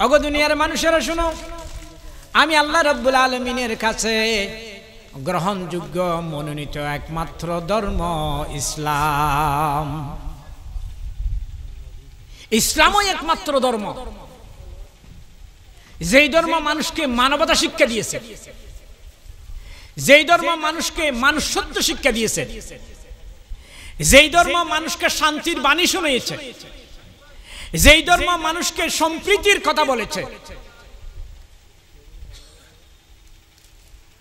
ওগো দুনিয়ার মানুষেরা শুনো, আমি আল্লাহ রাব্বুল আলামিনের কাছে গ্রহণযোগ্য মনোনীত একমাত্র ধর্ম ইসলাম। ইসলামই একমাত্র ধর্ম যেই ধর্ম মানুষকে মানবতা শিক্ষা দিয়েছে, যেই ধর্ম মানুষকে মনুষ্যত্ব শিক্ষা দিয়েছে, যেই ধর্ম মানুষকে শান্তির বাণী শুনিয়েছে, যেই ধর্ম মানুষকে সম্প্রীতির কথা বলেছে,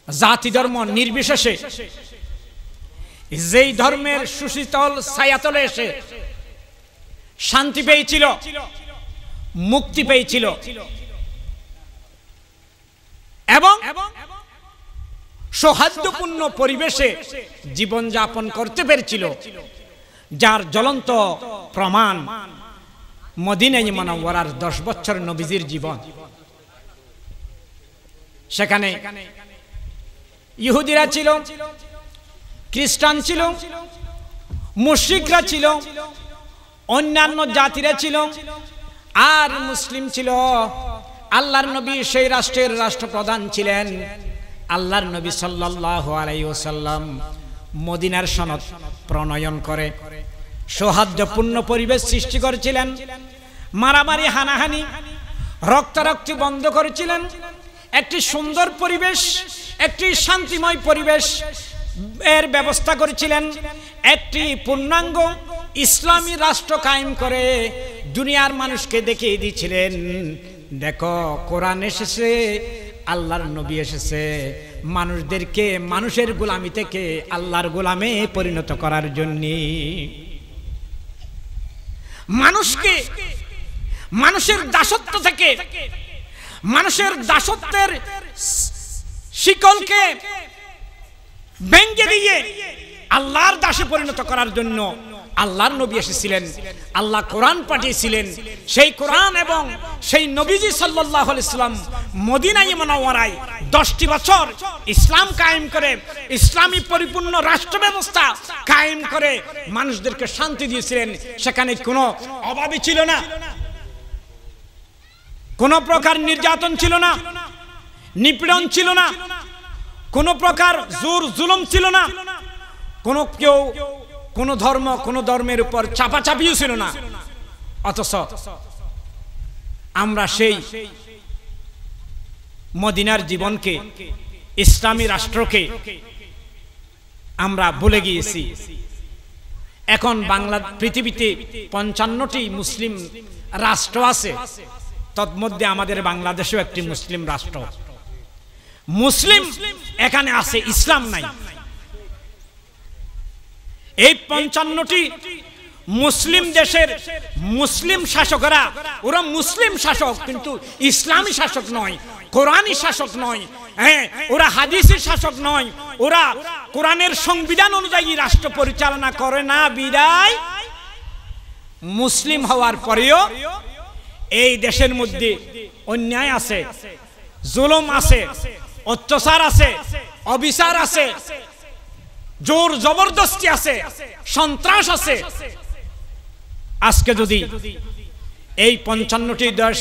জাতি ধর্ম নির্বিশেষে যেই ধর্মের সুশীতল ছায়াতলে এসে শান্তি পেয়েছিল, মুক্তি পেয়েছিল এবং সৌহার্দ্যপূর্ণ পরিবেশে জীবন যাপন করতে পেরেছিল, যার জ্বলন্ত প্রমাণ মদিনায়ে মুনাওয়ারার 10 বছর নবীজির জীবন। সেখানে ইহুদিরা ছিল, খ্রিস্টান ছিল, মুশরিকরা ছিল, অন্যান্য জাতিরা ছিল, আর মুসলিম ছিল। আল্লাহর নবী সেই রাষ্ট্রের রাষ্ট্রপ্রধান ছিলেন। আল্লাহর নবী সাল্লাল্লাহু আলাইহি ওয়াসাল্লাম মদিনার সনদ প্রণয়ন করে সৌহার্দ্যপূর্ণ পরিবেশ সৃষ্টি করেছিলেন। মারামারি, হানাহানি, রক্তারক্তি বন্ধ করেছিলেন। একটি সুন্দর পরিবেশ, একটি শান্তিময় পরিবেশ এর ব্যবস্থা করেছিলেন। একটি পূর্ণাঙ্গ ইসলামী রাষ্ট্র কায়েম করে দুনিয়ার মানুষকে দেখিয়ে দিয়েছিলেন, দেখো কোরআন এসেছে, আল্লাহর নবী এসেছে মানুষদেরকে মানুষের গোলামি থেকে আল্লাহর গোলামে পরিণত করার জন্য। মানুষকে মানুষের দাসত্ব থেকে, মানুষের দাসত্বের শিকলকে ভেঙে দিয়ে আল্লাহর দাসে পরিণত করার জন্য আল্লাহর নবী এসেছিলেন। আল্লাহ কোরআন পাঠিয়েছিলেন। সেই কোরআন এবং সেই নবীজি সাল্লাল্লাহু আলাইহি সাল্লাম মদিনায়ে মুনাওয়ারায় 10টি বছর ইসলাম কায়েম করে, ইসলামী পরিপূর্ণ রাষ্ট্র ব্যবস্থা কায়েম করে মানুষদেরকে শান্তি দিয়েছিলেন। সেখানে কোনো অভাবই ছিল না, কোনো প্রকার নির্যাতন ছিল না, নিপীড়ন ছিল না, কোনো প্রকার জোর জুলুম ছিল না, কোনো কেউ কোন ধর্ম কোন ধর্মের উপর চাপাচাপিও ছিল না। অথচ আমরা সেই মদিনার জীবনকে, ইসলামী রাষ্ট্রকে আমরা ভুলে গিয়েছি। এখন বাংলা পৃথিবীতে 55টি মুসলিম রাষ্ট্র আছে, তন্মধ্যে আমাদের বাংলাদেশেও একটি মুসলিম রাষ্ট্র। মুসলিম এখানে আছে, ইসলাম নাই। এই 55টি মুসলিম দেশের মুসলিম শাসকেরা, ওরা মুসলিম শাসক, কিন্তু ইসলামী শাসক নয়, কোরআনী শাসক নয়, হ্যাঁ ওরা হাদিসের শাসক নয়, ওরা কোরআনের সংবিধান অনুযায়ী রাষ্ট্র পরিচালনা করে না। বিদায় মুসলিম হওয়ার পরেও এই দেশের মধ্যে অন্যায় আছে, জুলুম আছে, অত্যাচার আছে, অবিচার আছে, জোর জবরদস্তি আছে, সন্ত্রাস আছে। আজকে যদি এই 55টি দেশ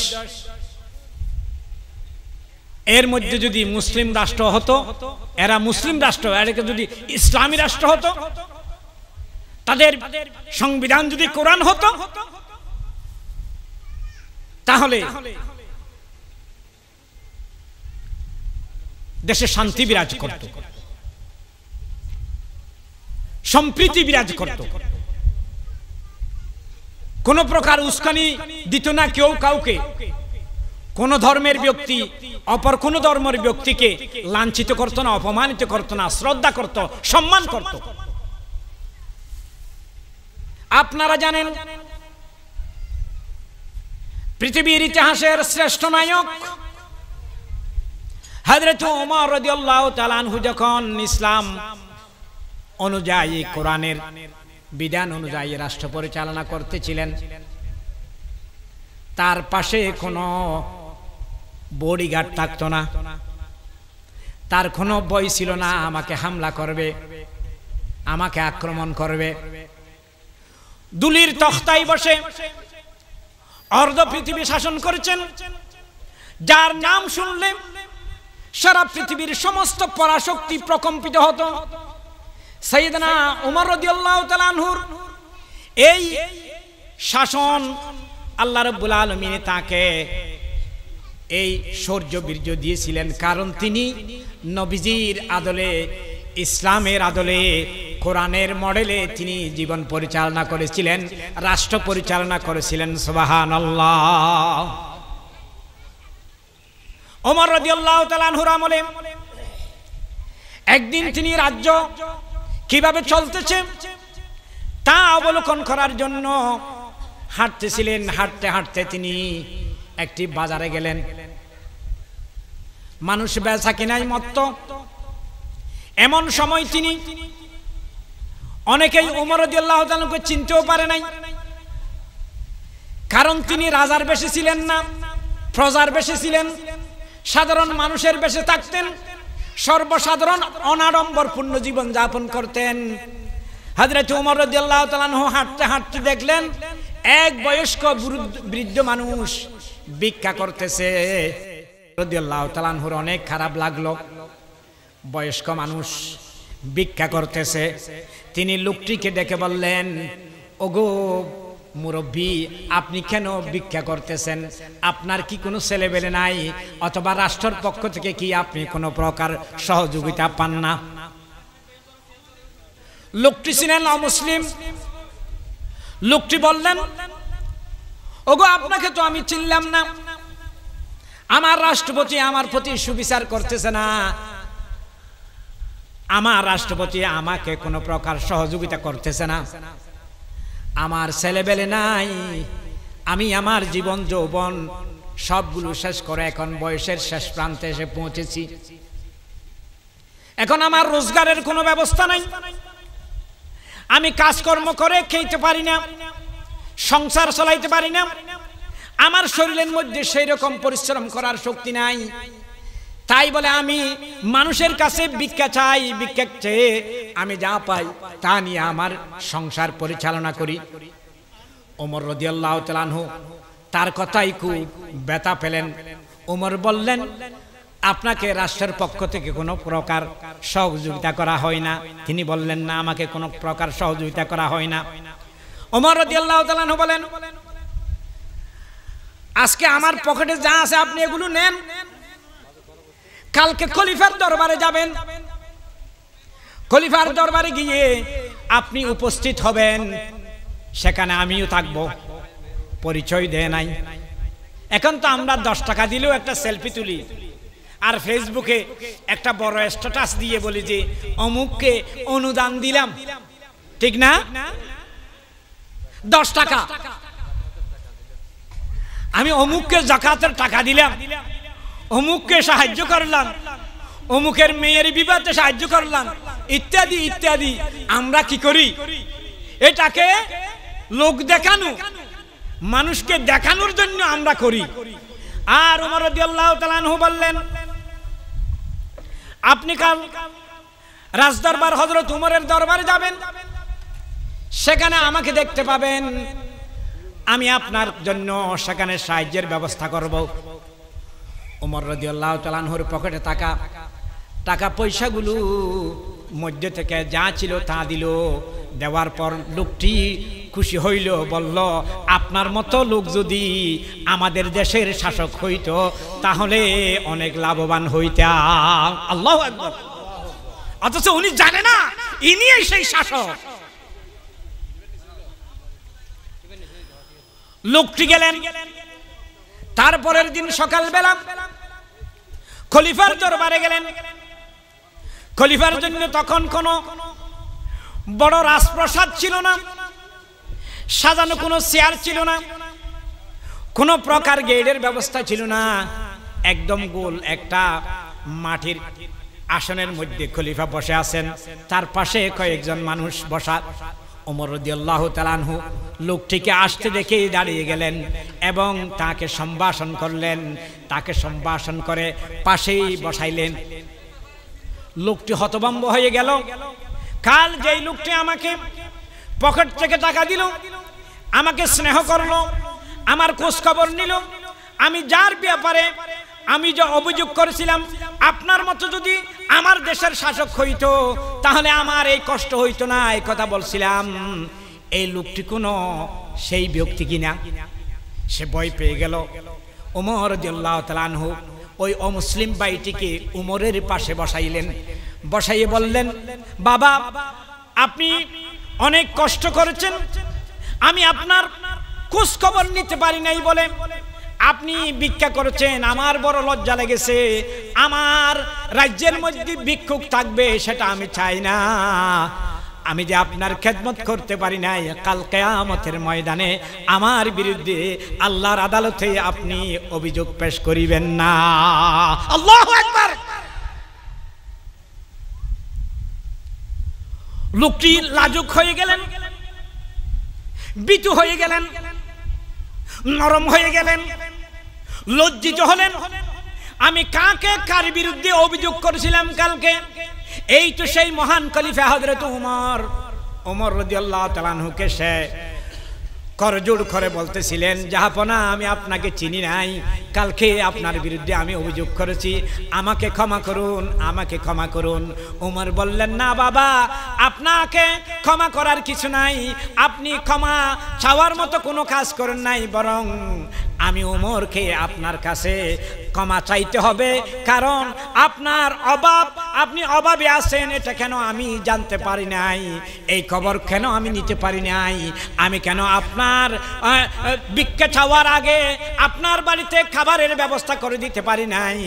এর মধ্যে যদি মুসলিম রাষ্ট্র হতো, এরা মুসলিম রাষ্ট্র, এটাকে যদি ইসলামী রাষ্ট্র হতো, তাদের সংবিধান যদি কোরআন হতো, তাহলে দেশে শান্তি বিরাজ করত, সম্প্রীতি বিরাজ করত, কোন প্রকার উস্কানি দিত না কেউ কাউকে। কোন ধর্মের ব্যক্তি অপর কোন ধর্মের ব্যক্তিকে লাঞ্ছিত করত না, অপমানিত করত না, শ্রদ্ধা করত, সম্মান করত। আপনারা জানেন পৃথিবীর ইতিহাসের শ্রেষ্ঠ নায়ক হযরত ওমর রাদিয়াল্লাহু তাআলা আনহু যখন ইসলাম অনুযায়ী, কোরআনের বিধান অনুযায়ী রাষ্ট্র পরিচালনা করতেছিলেন, তার পাশে কোনো বডিগার্ড থাকতো না, তার কোনো ভয় ছিল না আমাকে হামলা করবে, আমাকে আক্রমণ করবে। দুলির তখতায় বসে অর্ধ পৃথিবী শাসন করেছেন। যার নাম শুনলে সারা পৃথিবীর সমস্ত পরাশক্তি প্রকম্পিত হতো। সাইয়েদনা ওমর রাদিয়াল্লাহু তাআলা আনহুর এই শাসন আল্লাহ রাব্বুল আলামিন তাকে এই শৌর্য বীর্য দিয়েছিলেন, কারণ তিনি নবীজির আদলে, ইসলামের আদলে, কোরআনের মডেলে তিনি জীবন পরিচালনা করেছিলেন, রাষ্ট্র পরিচালনা করেছিলেন। সুবহানাল্লাহ। ওমর রাদিয়াল্লাহু তাআলা আনহুর আমলে একদিন তিনি রাজ্য কিভাবে চলতেছে তা অবলোকন করার জন্য হাঁটতেছিলেন। হাঁটতে হাঁটতে তিনি একটি বাজারে গেলেন। মানুষ বেচা কিনায় মত্ত। এমন সময় তিনি, অনেকেই ওমর রাদিয়াল্লাহু তাআলাকে চিনতেও পারে নাই, কারণ তিনি রাজার বেশে ছিলেন না, প্রজার বেশে ছিলেন, সাধারণ মানুষের বেশে থাকতেন, সর্বসাধারণ অনাড়ম্বরপূর্ণ জীবন যাপন করতেন। হযরত ওমর রাদিয়াল্লাহু তাআলা হাঁটতে হাঁটতে দেখলেন এক বয়স্ক বৃদ্ধ মানুষ ভিক্ষা করতেছে। রাদিয়াল্লাহু তাআলা অনেক খারাপ লাগলো, বয়স্ক মানুষ ভিক্ষা করতেছে। তিনি লোকটিকে ডেকে বললেন, ওগো মুরব্বী, আপনি কেন ভিক্ষা করতেছেন? আপনার কি কোনো ছেলেবেলে নাই, অথবা রাষ্ট্রের পক্ষ থেকে কি আপনি কোনো প্রকার সহযোগিতা পান না? লোকটি ছিলেন অমুসলিম। লোকটি বললেন, ওগো আপনাকে তো আমি চিনলাম না, আমার রাষ্ট্রপতি আমার প্রতি সুবিচার করতেছে না, আমার রাষ্ট্রপতি আমাকে কোনো প্রকার সহযোগিতা করতেছে না, আমার ছেলেবেলে নাই, আমি আমার জীবন যৌবন সবগুলো শেষ করে এখন বয়সের শেষ প্রান্তে এসে পৌঁছেছি। এখন আমার রোজগারের কোনো ব্যবস্থা নাই, আমি কাজকর্ম করে খেতে পারি না, সংসার চালাইতে পারি না, আমার শরীরের মধ্যে সেই রকম পরিশ্রম করার শক্তি নাই, তাই বলে আমি মানুষের কাছে ভিক্ষা চাই, ভিক্ষা চেয়ে আমি যা পাই তা নিয়ে আমার সংসার পরিচালনা করি। ওমর রাদিয়াল্লাহু তাআলা আনহু তার কথাই খুব ব্যথা পেলেন। ওমর বললেন, আপনাকে রাষ্ট্রের পক্ষ থেকে কোনো প্রকার সহযোগিতা করা হয় না? তিনি বললেন, না, আমাকে কোনো প্রকার সহযোগিতা করা হয় না। ওমর রাদিয়াল্লাহু তাআলা আনহু বলেন, আজকে আমার পকেটে যা আছে আপনি এগুলো নেন, কালকে খলিফার দরবারে যাবেন, খলিফার দরবারে গিয়ে আপনি উপস্থিত হবেন, সেখানে আমিও থাকব। পরিচয় দেয় নাই। এখন তো আমরা 10 টাকা দিলেও একটা সেলফি তুলি আর ফেসবুকে একটা বড় স্ট্যাটাস দিয়ে বলি যে অমুককে অনুদান দিলাম, ঠিক না? 10 টাকা আমি অমুককে যাকাতের টাকা দিলাম, অমুককে সাহায্য করলাম, অমুকের মেয়ের বিবাহে সাহায্য করলাম, ইত্যাদি ইত্যাদি। আমরা কি করি? এটাকে লোক দেখানো, মানুষকে দেখানোর জন্য আমরা করি। আর ওমর রাদিয়াল্লাহু তাআলা আনহু বললেন, আপনি কাল রাজদরবার হযরত উমরের দরবারে যাবেন, সেখানে আমাকে দেখতে পাবেন, আমি আপনার জন্য সেখানে সাহায্যের ব্যবস্থা করব। ওমর রাদিয়াল্লাহু তাআলা আনহুর পকেটে টাকা পয়সাগুলো মধ্যে থেকে যা ছিল তা দিল। দেওয়ার পর লোকটি খুশি হইল, বলল, আপনার মতো লোক যদি আমাদের দেশের শাসক হইতো তাহলে অনেক লাভবান হইতাম। আল্লাহু আকবার। অথচ উনি জানে না ইনি সেই শাসক। লোকটি গেলেন, তারপরের দিন সকালবেলা খলিফার দরবারে গেলেন। খলিফার জন্য তখন কোনো বড় রাজপ্রাসাদ ছিল না, সাজানো কোনো চেয়ার ছিল না, কোনো প্রকার গেটের ব্যবস্থা ছিল না। একদম গোল একটা মাটির আসনের মধ্যে খলিফা বসে আছেন, তার পাশে কয়েকজন মানুষ বসা। ওমর রাদিয়াল্লাহু তাআলা আনহু লোকটিকে আসতে দেখে দাঁড়িয়ে গেলেন এবং তাকে সম্ভাষণ করলেন। তাকে সম্ভাষণ করে পাশেই বসাইলেন। লোকটি হতভম্ব হয়ে গেল। কাল যেই লোকটি আমাকে পকেট থেকে টাকা দিল, আমাকে স্নেহ করলো, আমার খোঁজ খবর নিল, আমি যার ব্যাপারে আমি যে অভিযোগ করেছিলাম আপনার মতো যদি আমার দেশের শাসক হইতো তাহলে আমার এই কষ্ট হইতো না, এই কথা বলছিলাম। এই লোকটি কোনো সেই ব্যক্তি কিনা? সে ভয় পেয়ে গেল। ওমর রাদিয়াল্লাহু তাআলা আনহু ওই অমুসলিম ভাইটিকে উমরের পাশে বসাইলেন, বসাইয়ে বললেন, বাবা আপনি অনেক কষ্ট করেছেন, আমি আপনার খোঁজ খবর নিতে পারি নাই বলে আপনি ভিক্ষা করেছেন, আমার বড় লজ্জা লেগেছে। আমার রাজ্যের মধ্যে ভিক্ষুক থাকবে সেটা আমি চাই না। আমি যে আপনার খেদমত করতে পারি নাই, কাল কিয়ামতের ময়দানে আমার বিরুদ্ধে আল্লাহর আদালতে আপনি অভিযোগ পেশ করিবেন না। আল্লাহু আকবার। লোকটি লাজুক হয়ে গেলেন, বিতু হয়ে গেলেন, নরম হয়ে গেলেন, লজ্জিত হলেন। আমি কাকে কার বিরুদ্ধে অভিযোগ করেছিলাম কালকে? এই তো সেই মহান খলিফা হযরত ওমর রাদিয়াল্লাহু তাআলা আনহুকে সে করজোড় করে বলতেছিলেন, জাহাপনা আমি আপনাকে চিনি নাই, কালকে আপনার বিরুদ্ধে আমি অভিযোগ করেছি, আমাকে ক্ষমা করুন, আমাকে ক্ষমা করুন। ওমর বললেন, না বাবা, আপনাকে ক্ষমা করার কিছু নাই, আপনি ক্ষমা চাওয়ার মতো কোনো কাজ করেন নাই, বরং আমি ওমরকে আপনার কাছে ক্ষমা চাইতে হবে, কারণ আপনার অভাব, আপনি অভাবে আছেন, এটা কেন আমি জানতে পারি নাই, এই খবর কেন আমি নিতে পারি নাই, আমি কেন আপনার ভিক্ষা চাওয়ার আগে আপনার বাড়িতে খাবারের ব্যবস্থা করে দিতে পারি নাই,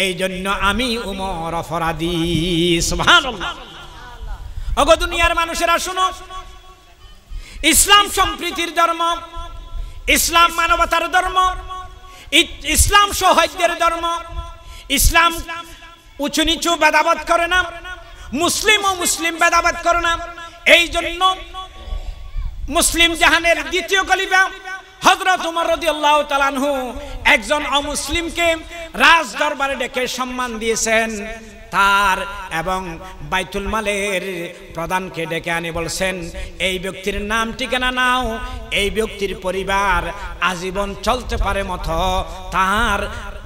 এই জন্য আমি ওমর অপরাধী। সুবহানাল্লাহ। ওগো দুনিয়ার মানুষেরা শুনো, ইসলাম সম্প্রীতির ধর্ম, ইসলাম মানবতার ধর্ম, ইসলাম সৌহার্দ্যের ধর্ম। ইসলাম উঁচু নিচু ভেদাভেদ করে না, মুসলিম ও মুসলিম ভেদাভেদ করে না। এই জন্য মুসলিম জাহানের দ্বিতীয় খলিফা হযরত ওমর রাদিয়াল্লাহু তাআলা আনহু একজন অমুসলিমকে রাজ দরবারে ডেকে সম্মান দিয়েছেন তার, এবং বাইতুল মালের প্রধানকে ডেকে আনি বলছেন, এই ব্যক্তির নাম ঠিকানা নাও, এই ব্যক্তির পরিবার আজীবন চলতে পারে মতো তার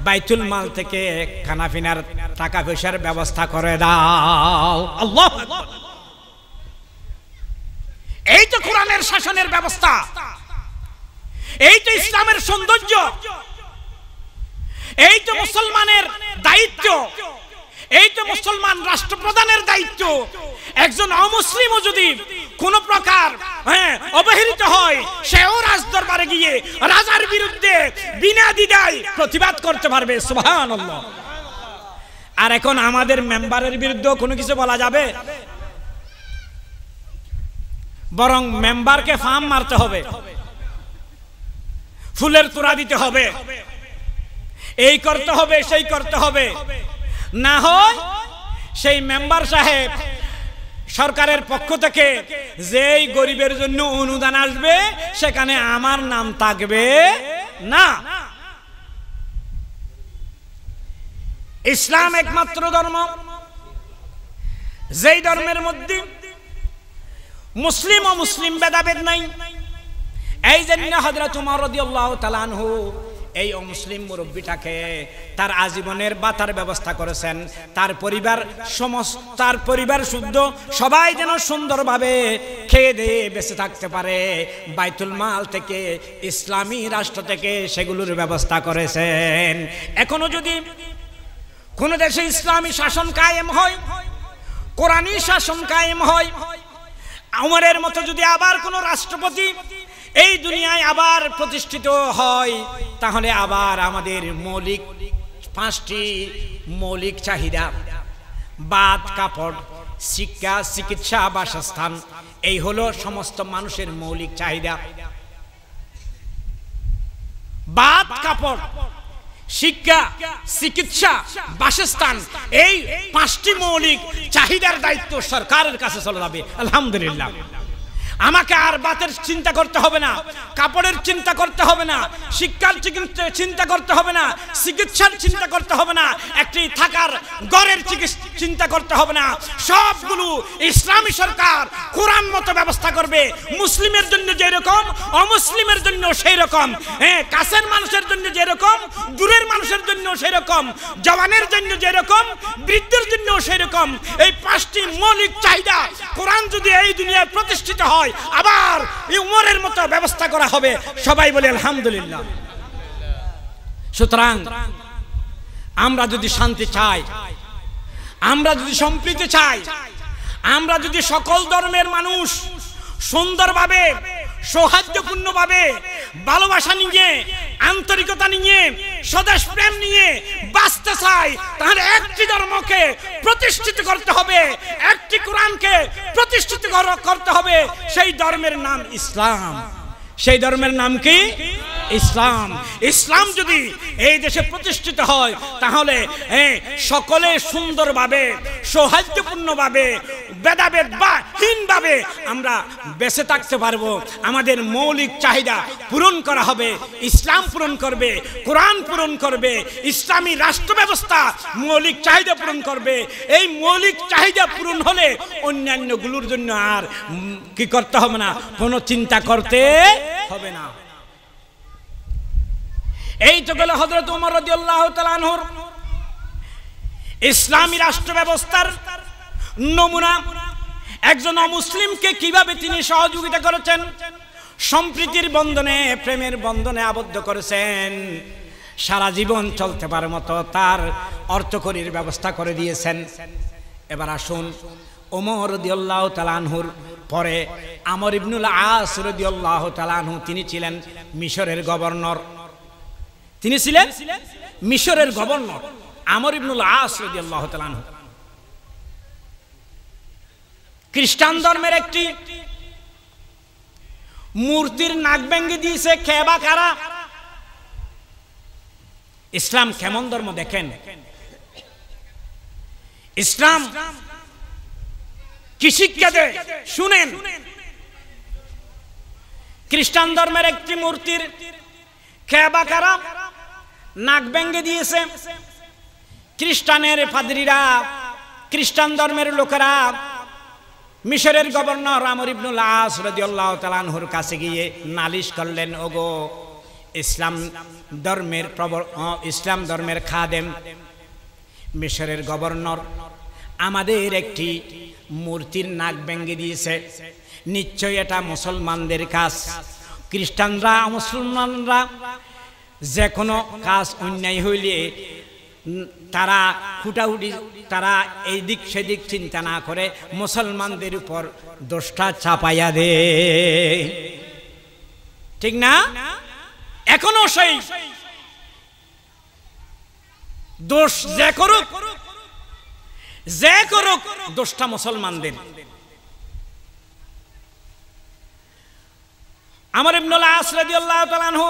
বাইতুল মাল থেকে খানাপিনার টাকা পয়সার ব্যবস্থা করে দাও। আল্লাহু আকবার। এই তো কোরআনের শাসনের ব্যবস্থা, এই তো ইসলামের সৌন্দর্য, এই তো মুসলমানের দায়িত্ব, এই তো মুসলমান রাষ্ট্রপ্রধানের দায়িত্ব। একজন অমুসলিমও যদি কোন প্রকার অবহেলিত হয়, সেও রাজ দরবারে গিয়ে রাজার বিরুদ্ধে বিনা দ্বিধায় প্রতিবাদ করতে পারবে। সুবহানাল্লাহ। আর এখন আমাদের মেম্বারের বিরুদ্ধে কোনো কিছু বলা যাবে? বরং মেম্বারকে ফার্ম মারতে হবে, ফুলের তোড়া দিতে হবে, এই করতে হবে, সেই করতে হবে, না হয় সেই মেম্বার সাহেব সরকারের পক্ষ থেকে যেই গরিবের জন্য অনুদান আসবে সেখানে আমার নাম থাকবে না। ইসলাম একমাত্র ধর্ম যেই ধর্মের মধ্যে মুসলিম ও মুসলিম ভেদাভেদ নাই। এই জন্য হযরত ওমর রাদিয়াল্লাহু তাআলা আনহু এই অমুসলিম মুরব্বিটাকে তার আজীবনের ভাতার ব্যবস্থা করেছেন, তার পরিবার শুদ্ধ সবাই যেন সুন্দরভাবে খেয়ে দিয়ে বেঁচে থাকতে পারে, বাইতুল মাল থেকে, ইসলামী রাষ্ট্র থেকে সেগুলোর ব্যবস্থা করেছেন। এখনো যদি কোন দেশে ইসলামী শাসন কায়েম হয়, কোরআনী শাসন কায়েম হয়, ওমরের মতো যদি আবার কোন রাষ্ট্রপতি এই দুনিয়ায় আবার প্রতিষ্ঠিত হয়, তাহলে আবার আমাদের মৌলিক 5টি মৌলিক চাহিদা, বাত, কাপড়, শিক্ষা, চিকিৎসা, বাসস্থান, এই হলো সমস্ত মানুষের মৌলিক চাহিদা। বাত, কাপড়, শিক্ষা, চিকিৎসা, বাসস্থান, এই 5টি মৌলিক চাহিদার দায়িত্ব সরকারের কাছে চলে যাবে। আলহামদুলিল্লাহ। আমাকে আর বাতের চিন্তা করতে হবে না, কাপড়ের চিন্তা করতে হবে না, শিক্ষার চিন্তা করতে হবে না, চিকিৎসার চিন্তা করতে হবে না, একটি থাকার ঘরের চিন্তা করতে হবে না। সবগুলো ইসলামী সরকার কোরআন মতো ব্যবস্থা করবে। মুসলিমের জন্য যেরকম, অমুসলিমের জন্য সেই রকম, কাছের মানুষের জন্য যেরকম, দূরের মানুষের জন্য সেরকম, জওয়ানের জন্য যেরকম, বৃদ্ধের জন্য সেরকম। এই 5টি মৌলিক চাহিদা কোরআন যদি এই দুনিয়ায় প্রতিষ্ঠিত হয়, আবার এই উমরের মতো ব্যবস্থা করা হবে। সবাই বলে আলহামদুলিল্লাহ। সুতরাং আমরা যদি শান্তি চাই, আমরা যদি সম্প্রীতি চাই, আমরা যদি সকল ধর্মের মানুষ সুন্দরভাবে, সৌহার্দ্যপূর্ণভাবে, ভালোবাসা নিয়ে, আন্তরিকতা নিয়ে, স্বদেশ প্রেম নিয়ে বাঁচতে চাই, তাহলে একটি ধর্মকে প্রতিষ্ঠিত করতে হবে, একটি কোরআনকে প্রতিষ্ঠিত করতে হবে। সেই ধর্মের নাম ইসলাম। সেই ধর্মের নাম কি? ইসলাম। ইসলাম যদি এই দেশে প্রতিষ্ঠিত হয়, তাহলে সকলে সুন্দরভাবে, সৌহার্দ্যপূর্ণভাবে, ভেদাভেদ বা হীনভাবে আমরা বেঁচে থাকতে পারবো। আমাদের মৌলিক চাহিদা পূরণ করা হবে, ইসলাম পূরণ করবে, কোরআন পূরণ করবে, ইসলামী রাষ্ট্র ব্যবস্থা মৌলিক চাহিদা পূরণ করবে। এই মৌলিক চাহিদা পূরণ হলে অন্যান্যগুলোর জন্য আর কি করতে হবে না, কোনো চিন্তা করতে হবে না। এই তো গেল হযরত ওমর রাদিয়াল্লাহু তাআলা আনহুর ইসলামী রাষ্ট্র ব্যবস্থার নমুনা। একজন অমুসলিমকে কিভাবে তিনি সহযোগিতা করেছেন, সম্প্রীতির বন্ধনে, প্রেমের বন্ধনে আবদ্ধ করেছেন, সারা জীবন চলতে পারার মতো তার অর্থকরীর ব্যবস্থা করে দিয়েছেন। এবার আসুন, ওমর রাদিয়াল্লাহু তাআলা আনহুর পরে আমর ইবনুল আস রাদিয়াল্লাহু তাআলা আনহু, তিনি ছিলেন মিশরের গভর্নর। তিনি ছিলেন মিশরের গভর্নর আমর ইবনুল আস রাদিয়াল্লাহু তাআলা আনহু। খ্রিস্টান ধর্মের একটি মূর্তির নাক ভেঙে দিয়েছে খেবা কারা। ইসলাম কেমন ধর্ম দেখেন, ইসলাম কি শিক্ষা দেয় শুনেন। খ্রিস্টান ধর্মের একটি মূর্তির খেবা কারা নাক ভেঙে দিয়েছে। খ্রিস্টানের পাদ্রীরা, খ্রিস্টান ধর্মের লোকেরা মিশরের গভর্নর আমর ইবনুল আস রাদিয়াল্লাহু তাআলা আনহুর কাছে গিয়ে নালিশ করলেন, ওগো ইসলাম ধর্মের খাদেম, মিশরের গভর্নর আমাদের একটি মূর্তির নাক ভেঙে দিয়েছে। নিশ্চয় এটা মুসলমানদের কাজ। খ্রিস্টানরা, মুসলমানরা যে কোনো কাজ অন্যায় হইলে তারা হুটাহুটি, তারা এই দিক সেদিক চিন্তা না করে মুসলমানদের উপর দোষটা চাপাইয়া দে, ঠিক না? এখনো সেই দোষ যে করুক, দোষটা মুসলমানদের। আমর ইবনুল আস রাদিয়াল্লাহু তাআলা আনহু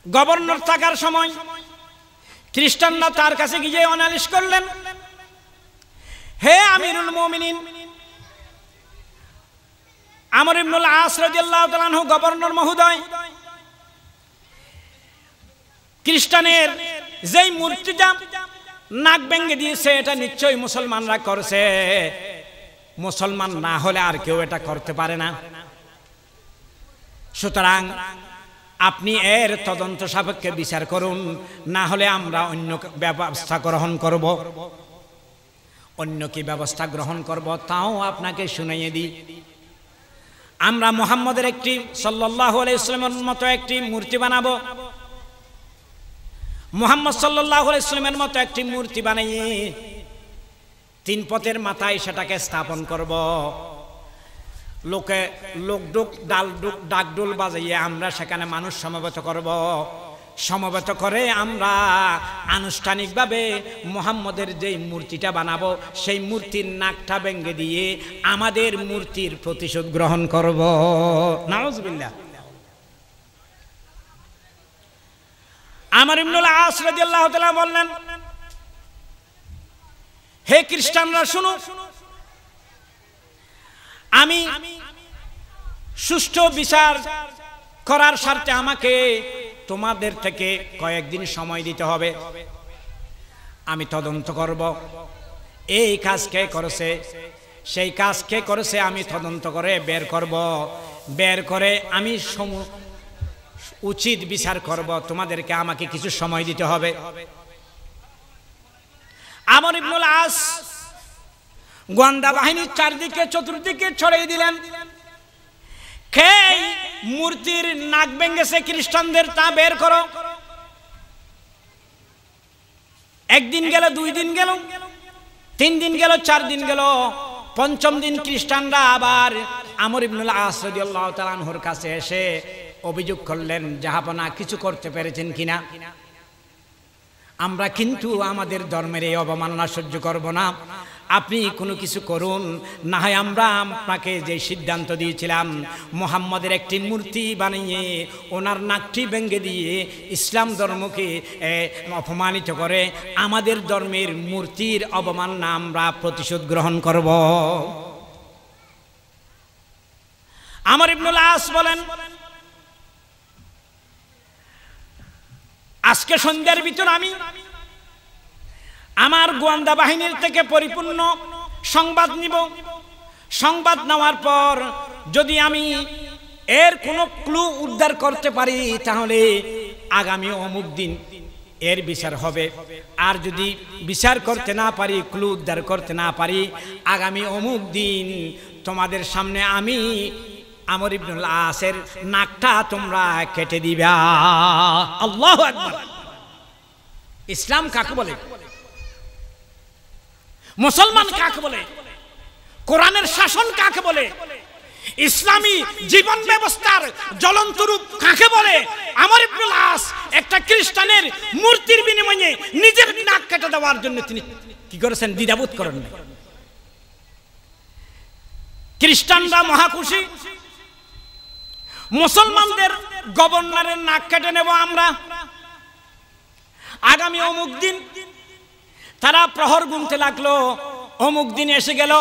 গভর্নর থাকার সময় খ্রিস্টানরা তার কাছে গিয়ে অনালিশ করলেন, হে আমিরুল মুমিনিন, আমর ইবনুল আস রাদিয়াল্লাহু তাআলা আনহু গভর্নর মহোদয়, খ্রিস্টানের যেই মূর্তিটা নাক ভেঙে দিয়েছে এটা নিশ্চয়ই মুসলমানরা করছে, মুসলমান না হলে আর কেউ এটা করতে পারে না। সুতরাং আপনি এর তদন্ত সাপেক্ষে বিচার করুন, না হলে আমরা অন্য ব্যবস্থা গ্রহণ করব। অন্য কি ব্যবস্থা গ্রহণ করব তাও আপনাকে শুনিয়ে দিই। আমরা মুহাম্মদের একটি সাল্লাল্লাহু আলাইহি ওয়াসাল্লামের মতো একটি মূর্তি বানাবো। মুহাম্মদ সাল্লাল্লাহু আলাইহি ওয়াসাল্লামের মতো একটি মূর্তি বানিয়ে 3 পথের মাথায় সেটাকে স্থাপন করব। ডাকডোল বাজাইয়ে আমরা সেখানে মানুষ সমবেত করব। সমবেত করে আমরা আনুষ্ঠানিকভাবে মুহাম্মদের যেই মূর্তিটা বানাবো সেই মূর্তির নাকটা ভেঙে দিয়ে আমাদের মূর্তির প্রতিশোধ গ্রহণ করব। নাউজুবিল্লাহ। আমর ইবনুল আস রাদিয়াল্লাহু তাআলা বললেন, হে খ্রিস্টানরা শুনো, আমি সুষ্ঠু বিচার করার স্বার্থে আমাকে তোমাদের থেকে কয়েকদিন সময় দিতে হবে, আমি তদন্ত করব এই কাজ কে করেছে, সেই কাজ কে করেছে আমি তদন্ত করে বের করব, বের করে আমি উচিত বিচার করব, তোমাদেরকে আমাকে কিছু সময় দিতে হবে। আমর ইবনুল আস গোয়েন্দা বাহিনীর চারদিকে চতুর্দিকে ছড়িয়ে দিলেন, কে মূর্তির নাক ভেঙেছে খ্রিস্টানদের তা বের করো। একদিন গেল, 2 দিন গেল, 3 দিন গেল, 4 দিন গেল, পঞ্চম দিন খ্রিস্টানরা আবার আমর ইবনুল আস রাদিয়াল্লাহু তাআলা আনহুর কাছে এসে অভিযোগ করলেন, জাহাপনা কিছু করতে পেরেছেন কিনা, আমরা কিন্তু আমাদের ধর্মের এই অবমাননা সহ্য করব না, আপনি কোনো কিছু করুন, না হয় আমরা আপনাকে যে সিদ্ধান্ত দিয়েছিলাম মুহাম্মদের একটি মূর্তি বানিয়ে ওনার নাকটি ভেঙে দিয়ে ইসলাম ধর্মকে অপমানিত করে আমাদের ধর্মের মূর্তির অবমাননা আমরা প্রতিশোধ গ্রহণ করব। আমর ইবনুল আস বলেন, আজকে সন্ধ্যার ভিতর আমি আমার গোয়েন্দা বাহিনীর থেকে পরিপূর্ণ সংবাদ নিব, সংবাদ নেওয়ার পর যদি আমি এর কোনো ক্লু উদ্ধার করতে পারি তাহলে আগামী অমুক দিন এর বিচার হবে, আর যদি বিচার করতে না পারি, ক্লু উদ্ধার করতে না পারি, আগামী অমুক দিন তোমাদের সামনে আমি আমর ইবনুল আসের নাকটা তোমরা কেটে দিবা। আল্লাহু আকবার। ইসলাম কাকে বলে, মুসলমান কাকে বলে, কোরআনের শাসন কাকে বলে, ইসলামী জীবন ব্যবস্থার জ্বলন্ত রূপ কাকে বলে, আমর ইবনুল আস একটা খ্রিস্টানের মূর্তির বিনিময়ে নিজের নাক কেটে দেওয়ার জন্য তিনি কি করেছেন, দ্বিধাবোধ করেন না। খ্রিস্টানরা মহাখুশি, মুসলমানদের গভর্নরের নাক কেটে নেব আমরা, আগামী অমুক দিন। তারা প্রহর গুনতে লাগলো, অমুক দিন এসে গেল,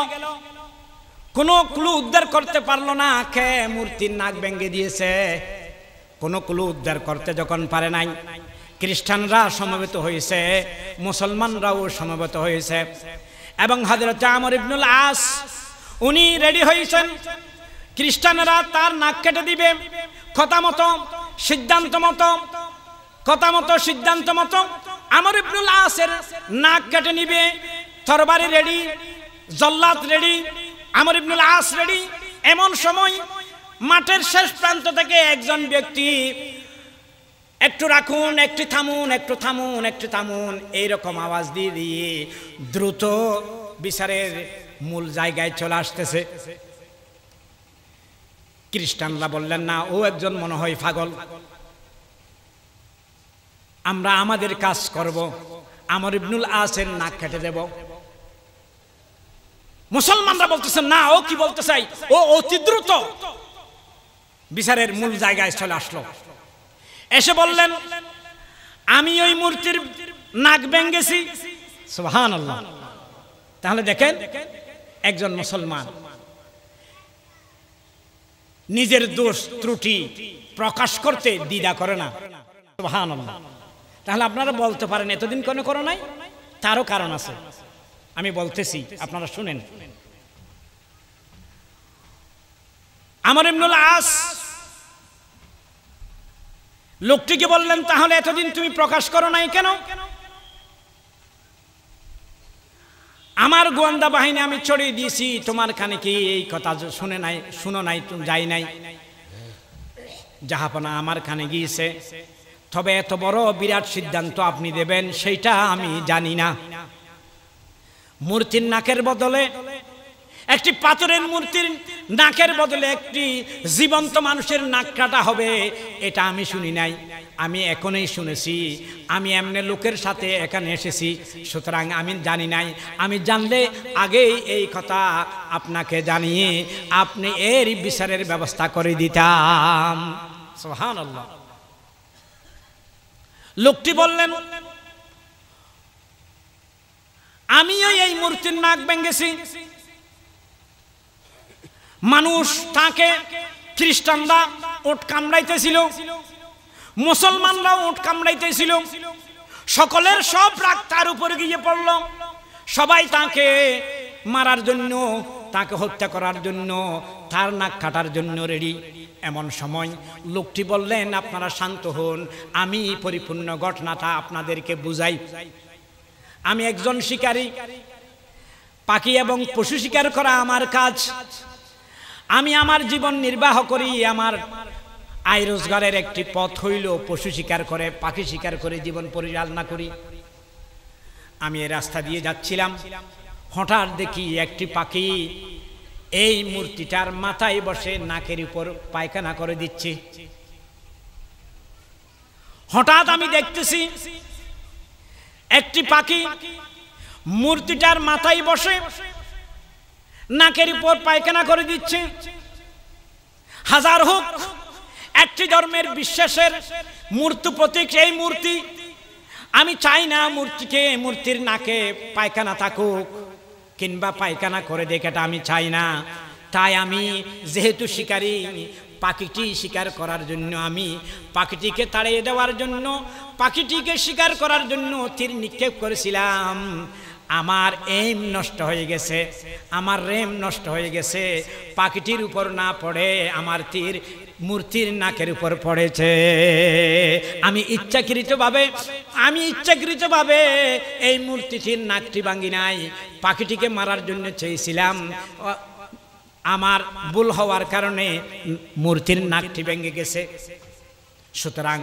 কোনো ক্লু উদ্ধার করতে পারলো না কে মূর্তির নাক ভেঙে দিয়েছে, কোনো ক্লু উদ্ধার করতে যখন পারে নাই, খ্রিস্টানরা সমবেত হয়েছে, মুসলমানরাও সমবেত হয়েছে, এবং হযরত আমর ইবনুল আস উনি রেডি হয়েছেন, খ্রিস্টানরা তার নাক কেটে দিবে, কথা মতো সিদ্ধান্ত মতো, কথা মতো সিদ্ধান্ত মতো আমর ইবনুল আসের নাক কেটে নিবে। তরবারি রেডি, জল্লাদ রেডি, আমর ইবনুল আস রেডি। এমন সময় মাঠের শেষ প্রান্ত থেকে একজন ব্যক্তি একটু রাখুন, একটু থামুন, একটু থামুন, একটু থামুন এইরকম আওয়াজ দিয়ে দিয়ে দ্রুত বিচারের মূল জায়গায় চলে আসতেছে। খ্রিস্টানরা বললেন, না, ও একজন মনে হয় পাগল, আমরা আমাদের কাজ করব, আমর ইবনুল আসের নাক কেটে দেব। মুসলমানরা বলতেছেন, না, ও কি বলতে চাই, ও অতি দ্রুত বিচারের মূল জায়গায় চলে আসলো, এসে বললেন, আমি ওই মূর্তির নাক ভেঙেছি। সুবহানাল্লাহ। তাহলে দেখেন, একজন মুসলমান নিজের দোষ ত্রুটি প্রকাশ করতে দ্বিধা করে না। সুবহানাল্লাহ। তাহলে আপনারা বলতে পারেন এতদিন কেন করো নাই, তারও কারণ আছে, আমি বলতেছি, আপনারা শুনেন। আমর ইবনুল আস লোকটিকে বললেন, তাহলে এতদিন তুমি প্রকাশ করো নাই কেন? আমার গোয়েন্দা বাহিনী আমি ছড়িয়ে দিয়েছি, তোমার কানে কি এই কথা শুনে নাই, শুনো নাই, তুমি যাই নাই? জাহাপনা, আমার কানে গিয়েছে, তবে এত বড় বিরাট সিদ্ধান্ত আপনি দেবেন সেইটা আমি জানি না। মূর্তির নাকের বদলে একটি পাথরের মূর্তির নাকের বদলে একটি জীবন্ত মানুষের নাক কাটা হবে, এটা আমি শুনি নাই, আমি এখনই শুনেছি। আমি এমনি লোকের সাথে এখানে এসেছি, সুতরাং আমি জানি নাই। আমি জানলে আগেই এই কথা আপনাকে জানিয়ে আপনি এর বিচারের ব্যবস্থা করে দিতাম। সুবহানাল্লাহ। লোকটি বললেন, আমিও এই মূর্তির নাক ভেঙেছি। মানুষ তাকে খ্রিস্টানরা ওট কামড়াইতেছিল, মুসলমানরাও ওট কামড়াইতেছিল, সকলের সব রাগ তার উপরে গিয়ে পড়ল। সবাই তাকে মারার জন্য, তাকে হত্যা করার জন্য, তার নাক কাটার জন্য রেডি। এমন সময় লোকটি বললেন, আপনারা শান্ত হন, আমি পরিপূর্ণ ঘটনাটা আপনাদেরকে বুঝাই। আমি একজন শিকারী, পাখি এবং পশু শিকার করা আমার কাজ। আমি আমার জীবন নির্বাহ করি, আমার আয় রোজগারের একটি পথ হইল পশু শিকার করে, পাখি শিকার করে জীবন পরিচালনা করি। আমি এই রাস্তা দিয়ে যাচ্ছিলাম, হঠাৎ দেখি একটি পাখি এই মূর্তিটার মাথায় বসে নাকের উপর পায়খানা করে দিচ্ছে। হঠাৎ আমি দেখতেছি একটি পাখি মূর্তিটার মাথায় বসে নাকের উপর পায়খানা করে দিচ্ছে। হাজার হোক একটি ধর্মের বিশ্বাসের মূর্তি প্রতীক এই মূর্তি, আমি চাই না মূর্তির নাকে পায়খানা থাকুক কিংবা পায়খানা করে দেখাটা আমি চাই না। তাই আমি যেহেতু শিকারী, পাখিটি শিকার করার জন্য আমি পাখিটিকে তাড়িয়ে দেওয়ার জন্য, পাখিটিকে শিকার করার জন্য তীর নিক্ষেপ করেছিলাম। আমার এম নষ্ট হয়ে গেছে, আমার রেম নষ্ট হয়ে গেছে। পাখিটির উপর না পড়ে আমার তীর মূর্তির নাকের উপর পড়েছে। আমি ইচ্ছাকৃতভাবে এই মূর্তিটির নাকটি ভাঙি নাই, পাখিটিকে মারার জন্য চেয়েছিলাম। আমার ভুল হওয়ার কারণে মূর্তির নাকটি ভেঙে গেছে। সুতরাং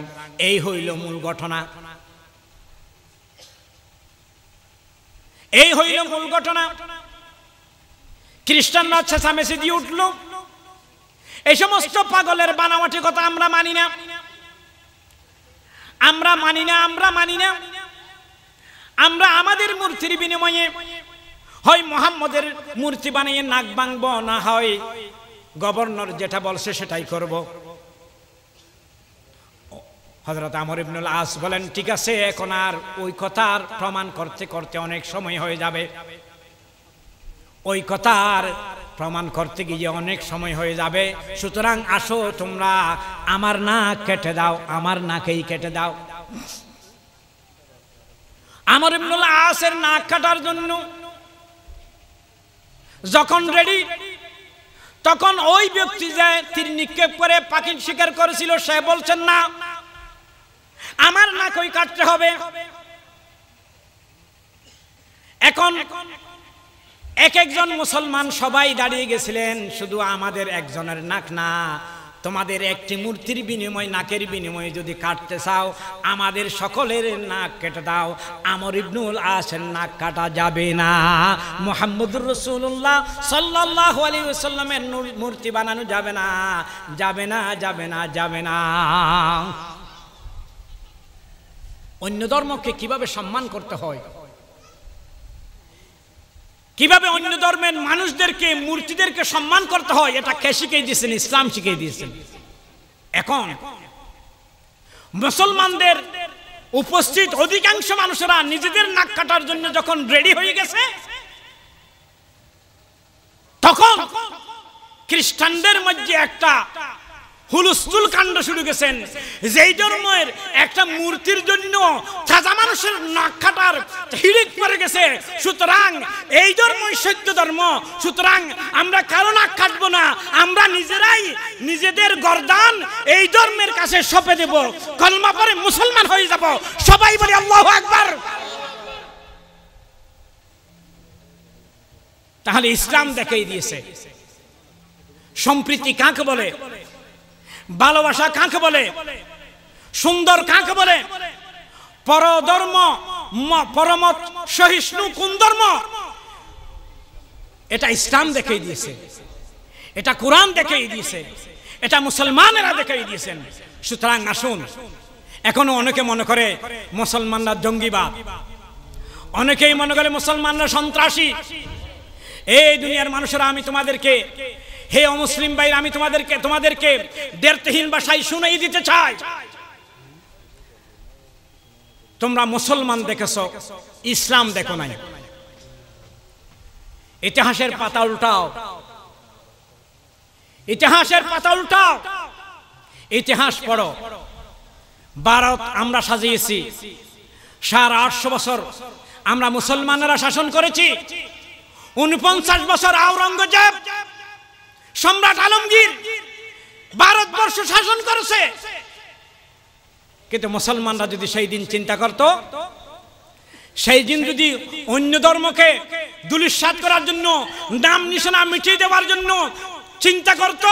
এই হইল মূল ঘটনা, এই হইল মূল ঘটনা। খ্রিস্টানরা চেঁচামেচি দিয়ে উঠল, এই সমস্ত পাগলের বানাওয়াটি কথা আমরা মানি না, আমরা মানি না, আমরা মানি না। আমরা আমাদের মূর্তির বিনিময়ে হয় মুহাম্মদের মূর্তি বানিয়ে নাক ভাঙবো, না হয় গভর্নর যেটা বলছে সেটাই করব। হযরত আমর ইবনুল আস বলেন, ঠিক আছে, এখন আর ওই কথার প্রমাণ করতে করতে অনেক সময় হয়ে যাবে, ওই কথার প্রমাণ করতে গিয়ে অনেক সময় হয়ে যাবে। সুতরাং আসো তোমরা আমার নাক কেটে দাও, আমার নাকেই কেটে দাও। আমর ইবনুল আসের নাক কাটার জন্য যখন রেডি, তখন ওই ব্যক্তি যে তীর নিক্ষেপ করে পাখি শিকার করেছিল সে বলছেন, না, আমার নাকই কাটতে হবে। এখন এক একজন মুসলমান সবাই দাঁড়িয়ে গেছিলেন, শুধু আমাদের একজনের নাক না, তোমাদের একটি মূর্তির বিনিময়, নাকের বিনিময়ে যদি কাটতে চাও আমাদের সকলের নাক কেটে দাও। আমর ইবনুল আসের নাক কাটা যাবে না। মুহাম্মদুর রাসূলুল্লাহ সাল্লাল্লাহু আলাইহি ওয়াসাল্লামের মূর্তি বানানো যাবে না, যাবে না, যাবে না, যাবে না। অন্য ধর্মকে কিভাবে সম্মান করতে হয়, কিভাবে অন্য ধর্মের মানুষদেরকে, মূর্তিদেরকে সম্মান করতে হয়, এটা কে শিখিয়ে দিয়েছেন? ইসলাম শিখিয়ে দিয়েছেন। এখন মুসলমানদের উপস্থিত অধিকাংশ মানুষেরা নিজেদের নাক কাটার জন্য যখন রেডি হয়ে গেছে, তখন খ্রিস্টানদের মধ্যে একটা হুলস্থুল কাণ্ড শুরু গেছেন। যেই ধর্মের একটা মূর্তির জন্য তাজা মানুষের নাক কাটার হিড়িক পড়ে গেছে, সুতরাং এই ধর্মই সত্য ধর্ম, সুতরাং আমরা কারো নাক কাটবো না, আমরা নিজেরাই নিজেদের গর্দান এই ধর্মের কাছে সঁপে দেব, কলমা পড়ে মুসলমান হয়ে যাব। সবাই বলি আল্লাহু আকবার। তাহলে ইসলাম দেখাই দিয়েছে সম্প্রীতি কাকে বলে, ভালোবাসা কাকে বলে, সুন্দর কাকে বলে, পরধর্ম পরমত সহিষ্ণু কোন ধর্ম, এটা ইসলাম দেখাই দিয়েছে, এটা কোরআন দেখাই দিয়েছে, এটা মুসলমানেরা দেখাই দিয়েছেন। সুতরাং আসুন, এখনো অনেকে মনে করে মুসলমানরা জঙ্গিবাদ, অনেকেই মনে করে মুসলমানরা সন্ত্রাসী। এই দুনিয়ার মানুষেরা, আমি তোমাদেরকে, হে অমুসলিম ভাই, আমি তোমাদেরকে দ্ব্যর্থহীন ভাষায় শুনাই দিতে চাই, তোমরা মুসলমান দেখেছো, ইসলাম দেখো নাই। ইতিহাসের পাতা উল্টাও, ইতিহাসের পাতা উল্টাও, ইতিহাস পড়ো। ভারত আমরা সাজিয়েছি, 850 বছর আমরা মুসলমানেরা শাসন করেছি। 49 বছর আওরঙ্গজেব, সম্রাট আলমগীর ভারতবর্ষ শাসন করেছে। কিন্তু মুসলমানরা যদি সেই দিন চিন্তা করত, সেই দিন যদি অন্য ধর্মকে ধূলিসাৎ করার জন্য, নাম নিশানা মিটিয়ে দেওয়ার জন্য চিন্তা করত,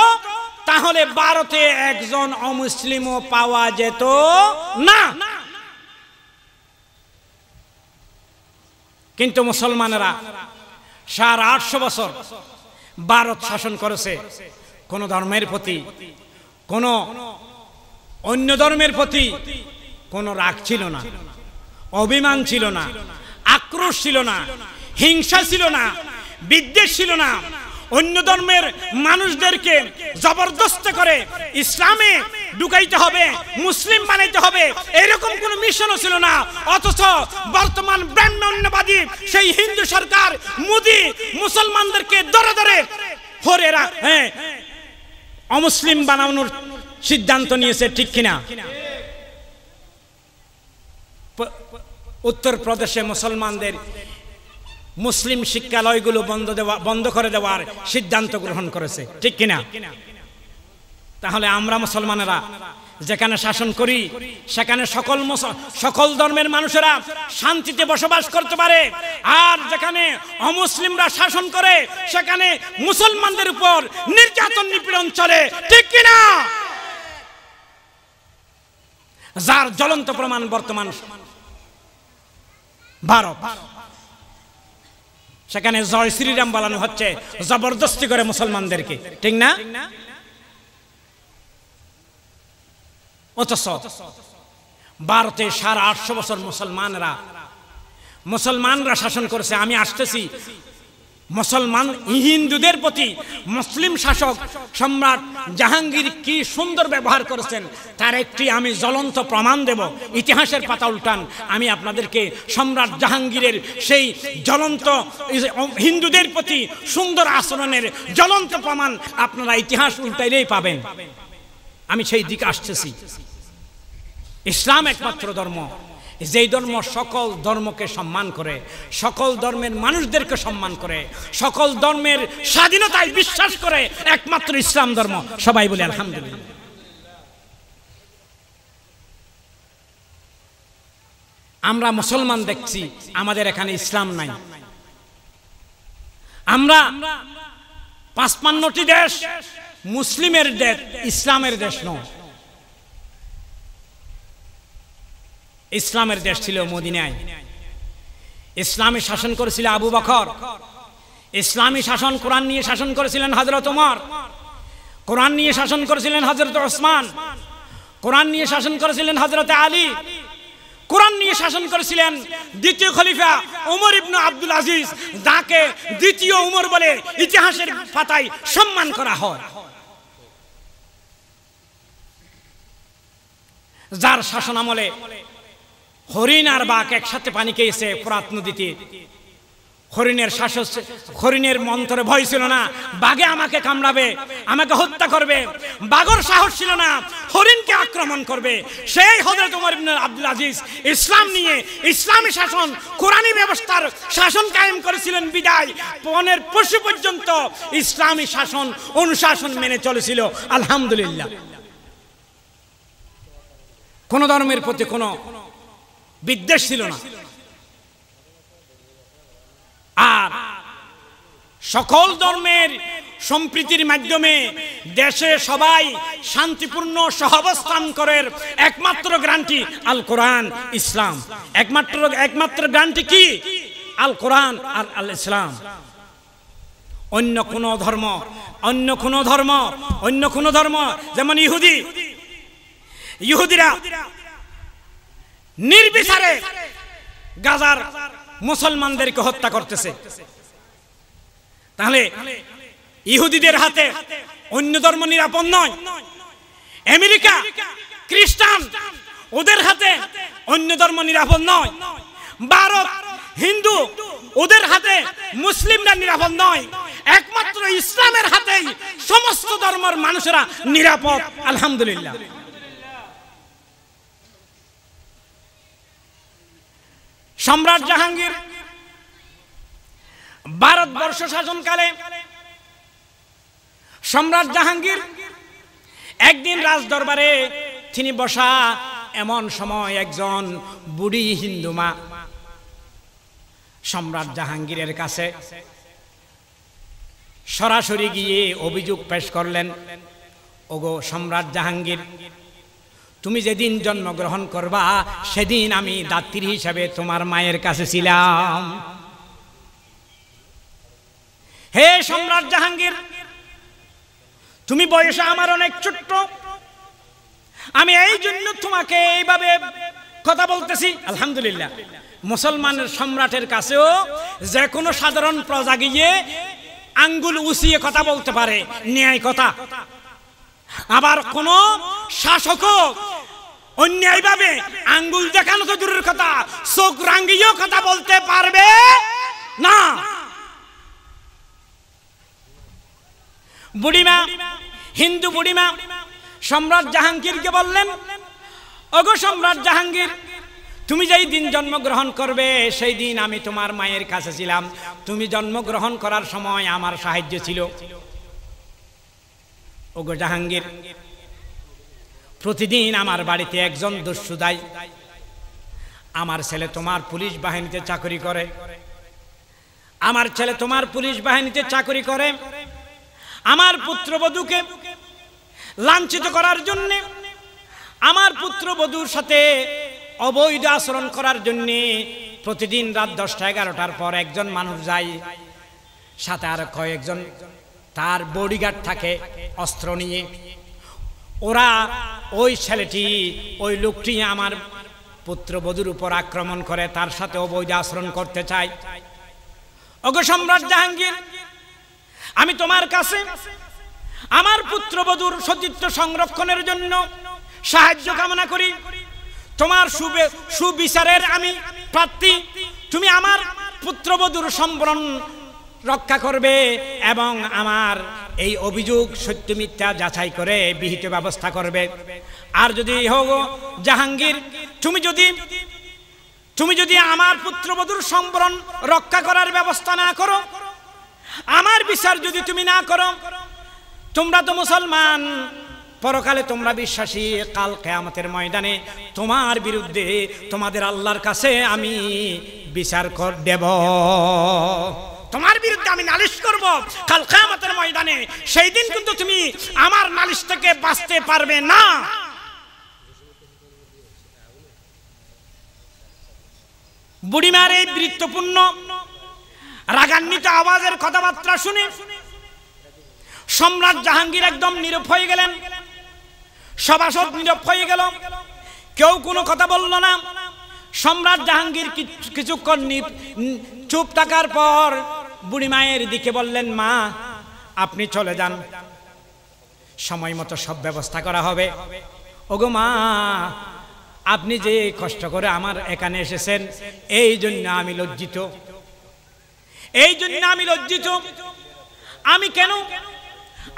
তাহলে ভারতে একজন অমুসলিমও পাওয়া যেত না। কিন্তু মুসলমানেরা 850 বছর ভারত শাসন করেছে। কোন ধর্মের প্রতি, কোন অন্য ধর্মের প্রতি কোন রাগ ছিল না, অভিমান ছিল না, আক্রোশ ছিল না, হিংসা ছিল না, বিদ্বেষ ছিল না। অন্য ধর্মের মানুষদেরকে জবরদস্ত করে ইসলামে ঢুকাইতে হবে, মুসলিম বানাইতে হবে, এরকম কোন মিশনও ছিল না। অথচ বর্তমান ব্রাহ্মণ্যবাদী সেই হিন্দু সরকার মোদি মুসলমানদেরকে ধরে ধরে হরেরা অমুসলিম বানানোর সিদ্ধান্ত নিয়েছে, ঠিক কিনা? উত্তরপ্রদেশে মুসলমানদের মুসলিম শিক্ষালয়গুলো বন্ধ করে দেওয়ার সিদ্ধান্ত গ্রহণ করেছে, ঠিক কিনা? তাহলে আমরা মুসলমানেরা যেখানে শাসন করি, সেখানে সকল ধর্মের মানুষেরা শান্তিতে বসবাস করতে পারে। আর যেখানে অমুসলিমরা শাসন করে, সেখানে মুসলমানদের উপর নির্যাতন নিপীড়ন চলে, ঠিক কিনা? যার জ্বলন্ত প্রমাণ বর্তমান ভারত। সেখানে জয় শ্রীরাম বলানো হচ্ছে জবরদস্তি করে মুসলমানদেরকে, ঠিক না? অথচ ভারতে 850 বছর মুসলমানরা শাসন করেছে। আমি আসতেছি মুসলমান হিন্দুদের প্রতি মুসলিম শাসক সম্রাট জাহাঙ্গীর কি সুন্দর ব্যবহার করেছেন তার একটি আমি জ্বলন্ত প্রমাণ দেব। ইতিহাসের পাতা উল্টান, আমি আপনাদেরকে সম্রাট জাহাঙ্গীরের সেই জ্বলন্ত হিন্দুদের প্রতি সুন্দর আচরণের জ্বলন্ত প্রমাণ আপনারা ইতিহাস উল্টাইলেই পাবেন। আমি সেই দিকে আসতেছি। ইসলাম একমাত্র ধর্ম, যেই ধর্ম সকল ধর্মকে সম্মান করে, সকল ধর্মের মানুষদেরকে সম্মান করে, সকল ধর্মের স্বাধীনতায় বিশ্বাস করে, একমাত্র ইসলাম ধর্ম। সবাই বলে আলহামদুলিল্লাহ। আমরা মুসলমান দেখছি, আমাদের এখানে ইসলাম নাই। আমরা 55টি দেশ মুসলিমের দেশ, ইসলামের দেশ নয়। ইসলামের দেশ ছিল মদিনায়। ইসলামী শাসন করেছিল আবু বকর। ইসলামী শাসন কোরআন নিয়ে শাসন করেছিলেন হযরত ওমর। কোরআন নিয়ে শাসন করেছিলেন হযরত ওসমান। কোরআন নিয়ে শাসন করেছিলেন হযরত আলী। কোরআন নিয়ে শাসন করেছিলেন দ্বিতীয় খলিফা ওমর ইবনে আব্দুল আজিজ, যাকে দ্বিতীয় ওমর বলে ইতিহাসের পাতায় সম্মান করা হয়। যার শাসন আমলে হরিণ আর বাঘ একসাথে পানি খেয়েছে ফোরাত নদীতে। হরিণের মন্তরে ভয় ছিল না, বাঘে আমাকে কামড়াবে, আমাকে হত্যা করবে। বাঘর সাহস ছিল না, হরিণকে আক্রমণ করবে। সেই হযরত ওমর ইবনে আব্দুল আজিজ ইসলাম নিয়ে ইসলামী শাসন, কোরআনী ব্যবস্থার শাসন কায়েম করেছিলেন বিদায় বনের পশু পর্যন্ত ইসলামী শাসন অনুশাসন মেনে চলেছিল। আলহামদুলিল্লাহ। কোন ধর্মের প্রতি কোনো বিদ্বেষ ছিল না। আর সকল ধর্মের সম্প্রীতির মাধ্যমে দেশে সবাই শান্তিপূর্ণ সহাবস্থান করার একমাত্র গ্যারান্টি আল কোরআন, ইসলাম। একমাত্র গ্যারান্টি কি? আল কোরআন আর আল ইসলাম। অন্য কোন ধর্ম যেমন ইহুদিরা নির্বিচারে গাজার মুসলমানদেরকে হত্যা করতেছে। তাহলে ইহুদিদের হাতে অন্য ধর্ম নিরাপদ নয়। আমেরিকা খ্রিস্টান, ওদের হাতে অন্য ধর্ম নিরাপদ নয়। ভারত হিন্দু, ওদের হাতে মুসলিমরা নিরাপদ নয়। একমাত্র ইসলামের হাতেই সমস্ত ধর্মের মানুষেরা নিরাপদ, আলহামদুলিল্লাহ। সম্রাট জাহাঙ্গীর ভারতবর্ষ শাসনকালে সম্রাট জাহাঙ্গীর একদিন রাজ দরবারে তিনি বসা, এমন সময় একজন বুড়ি হিন্দু মা সম্রাট জাহাঙ্গীরের কাছে সরাসরি গিয়ে অভিযোগ পেশ করলেন, ওগো সম্রাট জাহাঙ্গীর, তুমি যেদিন জন্মগ্রহণ করবা সেদিন আমি দাত্রী হিসাবে তোমার মায়ের কাছে ছিলাম। হে সম্রাট জাহাঙ্গীর, তুমি বয়সে আমার অনেক ছোট্ট, আমি এই জন্য তোমাকে এইভাবে কথা বলতেছি। আলহামদুলিল্লাহ, মুসলমানের সম্রাটের কাছেও যে কোনো সাধারণ প্রজা গিয়ে আঙ্গুল উঁচিয়ে কথা বলতে পারে, ন্যায় কথা। আবার কোন শাসকও অন্যায়ভাবে আঙ্গুল দেখানো তো দূরের কথা, চোখ রাঙ্গিয়েও কথা বলতে পারবে না। বুড়িমা, হিন্দু বুড়িমা সম্রাট জাহাঙ্গীরকে বললেন, ওগো সম্রাট জাহাঙ্গীর, তুমি যেই দিন জন্মগ্রহণ করবে সেই দিন আমি তোমার মায়ের কাছে ছিলাম। তুমি জন্মগ্রহণ করার সময় আমার সাহায্য ছিল। ওগো জাহাঙ্গীর, প্রতিদিন আমার বাড়িতে একজন দস্যুদাই, আমার ছেলে তোমার পুলিশ বাহিনীতে চাকরি করে, আমার ছেলে তোমার পুলিশ বাহিনীতে চাকরি করে, আমার পুত্রবধূকে লাঞ্ছিত করার জন্য, আমার পুত্রবধূর সাথে অবৈধ আচরণ করার জন্য প্রতিদিন রাত 10টা-11টার পর একজন মানুষ যায়, সাথে আর কয়েকজন তার বডিগার্ড থাকে অস্ত্র নিয়ে। ওরা ওই ছেলেটি, ওই লোকটি আমার পুত্রবধূর উপর আক্রমণ করে, তার সাথে অবৈধ আচরণ করতে চায়। ওগো সম্রাট জাহাঙ্গীর, আমি তোমার কাছে আমার পুত্রবধূর সতীত্ব সংরক্ষণের জন্য সাহায্য কামনা করি। তোমার সুবিচারের আমি প্রার্থী। তুমি আমার পুত্রবধূর সম্বরণ রক্ষা করবে এবং আমার এই অভিযোগ সত্য মিথ্যা যাচাই করে বিহিত ব্যবস্থা করবে। আর যদি হোক জাহাঙ্গীর, তুমি যদি আমার পুত্রবধূর সম্বরণ রক্ষা করার ব্যবস্থা না করো, আমার বিচার যদি তুমি না করো, তোমরা তো মুসলমান, পরকালে তোমরা বিশ্বাসী, কাল কিয়ামতের ময়দানে তোমার বিরুদ্ধে তোমাদের আল্লাহর কাছে আমি বিচার দেব, তোমার বিরুদ্ধে আমি নালিশ করব কাল কিয়ামতের ময়দানে। সেই দিন কিন্তু তুমি আমার নালিশ থেকে বাঁচতে পারবে না। বুড়িমার এই বীরত্বপূর্ণ রাগান্বিত আওয়াজের কথাবার্তা শুনে সম্রাট জাহাঙ্গীর একদম নীরব হয়ে গেলেন। সভাসদ নীরব হয়ে গেল, কেউ কোনো কথা বলল না। সম্রাট জাহাঙ্গীর কিছুক্ষণ চুপ থাকার পর বুড়ি মায়ের দিকে বললেন, মা আপনি চলে যান, সময় মতো সব ব্যবস্থা করা হবে। ওগো মা, আপনি যে কষ্ট করে আমার এখানে এসেছেন এই জন্য আমি লজ্জিত, এই জন্য আমি লজ্জিত। আমি কেন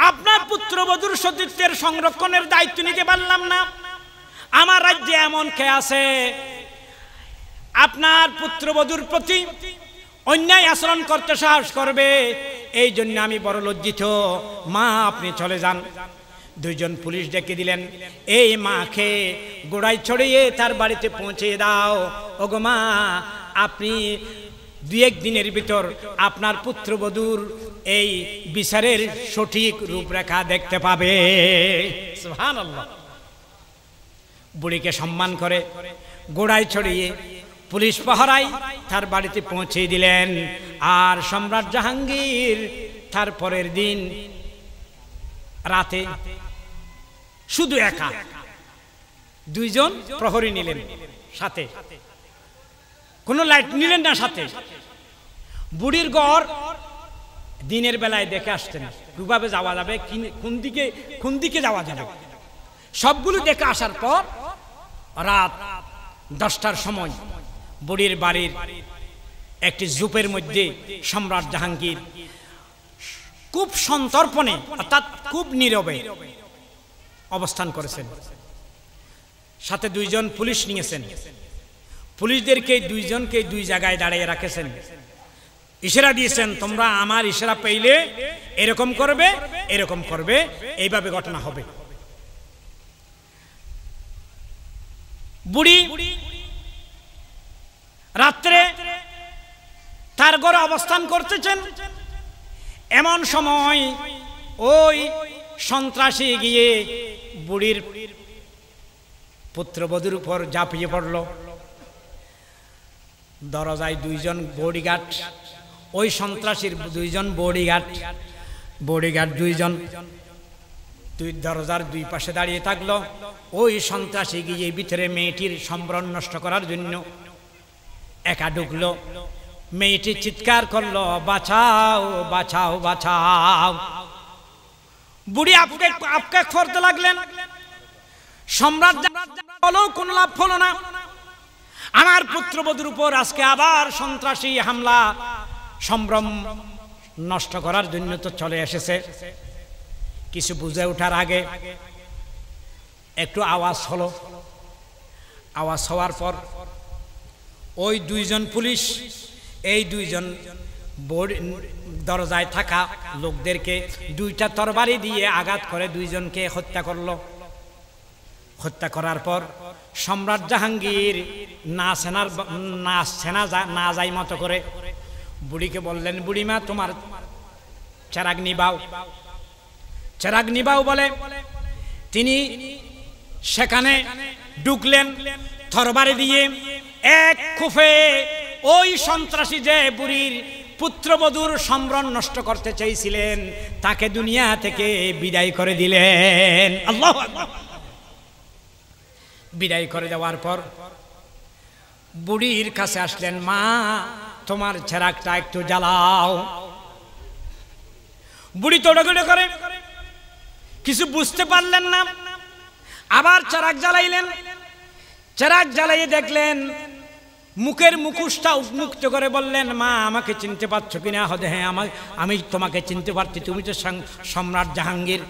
আপনার পুত্রবধূর সতীত্বের সংরক্ষণের দায়িত্ব নিতে পারলাম না? আমার রাজ্যে এমন কে আছে আপনার পুত্রবধূর প্রতি অন্যায় আচরণ করতে সাহস করবে? এই জন্য আমি বড় লজ্জিত। মা আপনি চলে যান। দুইজন পুলিশ ডেকে দিলেন, এই মাকে গোড়ায় ছড়িয়ে তার বাড়িতে পৌঁছে দাও। ওগো মা, আপনি 2-1 দিনের ভিতর আপনার পুত্রবধূর এই বিচারের সঠিক রূপরেখা দেখতে পাবে। সুবহানাল্লাহ। বুড়িকে সম্মান করে গোড়ায় ছড়িয়ে পুলিশ পাহারায় তার বাড়িতে পৌঁছে দিলেন। আর সম্রাট জাহাঙ্গীর তার পরের দিন রাতে শুধু একা, 2 জন প্রহরী নিলেন সাথে, কোনো লাইট নিলেন না সাথে। বুড়ির ঘর দিনের বেলায় দেখে আসতেন, কিভাবে যাওয়া যাবে, কোন দিকে যাওয়া যাবে, সবগুলো দেখে আসার পর রাত 10টার সময় বুড়ির বাড়ির একটি জুপের মধ্যে সম্রাট জাহাঙ্গীর খুব সন্তর্পণে অর্থাৎ খুব নীরবে অবস্থান করেছেন। সাথে দুইজন পুলিশ নিয়েছেন। পুলিশদেরকে দুইজনকে দুই জায়গায় দাঁড়িয়ে রাখেছেন, ইশারা দিয়েছেন, তোমরা আমার ইশারা পেলে এরকম করবে, এরকম করবে, এইভাবে ঘটনা হবে। বুড়ি রাত্রে তার ঘরে অবস্থান করতেছেন। এমন সময় ওই সন্ত্রাসী গিয়ে বুড়ির পুত্রবধূর উপর ঝাঁপিয়ে পড়ল। দরজায় দুইজন বডিগার্ড, ওই সন্ত্রাসীর দুইজন বডিগার্ড দুইজন দরজার দুই পাশে দাঁড়িয়ে থাকলো। ওই সন্ত্রাসী গিয়ে ভিতরে মেয়েটির সম্ভ্রম নষ্ট করার জন্য একা ঢুকলো। মেয়েটি চিৎকার করলো, বাঁচাও বাঁচাও বাঁচাও। বুড়ি আপকে করতে লাগলেন। সম্রাট বলো কোন লাভ হলো না, আমার পুত্রবধূর উপর আজকে আবার সন্ত্রাসী হামলা, সম্ভ্রম নষ্ট করার জন্য তো চলে এসেছে। কিছু বুঝে ওঠার আগে একটু আওয়াজ হলো। আওয়াজ হওয়ার পর ওই দুইজন পুলিশ এই দুইজন দরজায় থাকা লোকদেরকে দুইটা তরবারি দিয়ে আঘাত করে দুইজনকে হত্যা করলো। হত্যা করার পর সম্রাট জাহাঙ্গীর না যাই মতো করে বুড়িকে বললেন, বুড়িমা তোমার চেরাগ নিবাও, চেরাগ নিবাও বলে তিনি সেখানে ঢুকলেন। তরবারি দিয়ে এক খুফে ওই সন্ত্রাসী যে বুড়ির পুত্রবধূর সম্ভ্রম নষ্ট করতে চেয়েছিলেন তাকে দুনিয়া থেকে বিদায় করে দিলেন। আল্লাহু আকবার। বিদায় করে দেওয়ার পর বুড়ির কাছে আসলেন, মা তোমার চেরাগটা একটু জ্বালাও। বুড়ি তোড়াগুড়ি করে কিছু বুঝতে পারলেন না, আবার চেরাগ জ্বালাইলেন। চেরাগ জ্বালাইয়ে দেখলেন মুখের মুখোশটা উন্মুক্ত করে বললেন, মা আমাকে চিনতে পারছো কিনা? হ্যাঁ আমি তোমাকে চিনতে পারছি, তুমি তো সম্রাট জাহাঙ্গীর।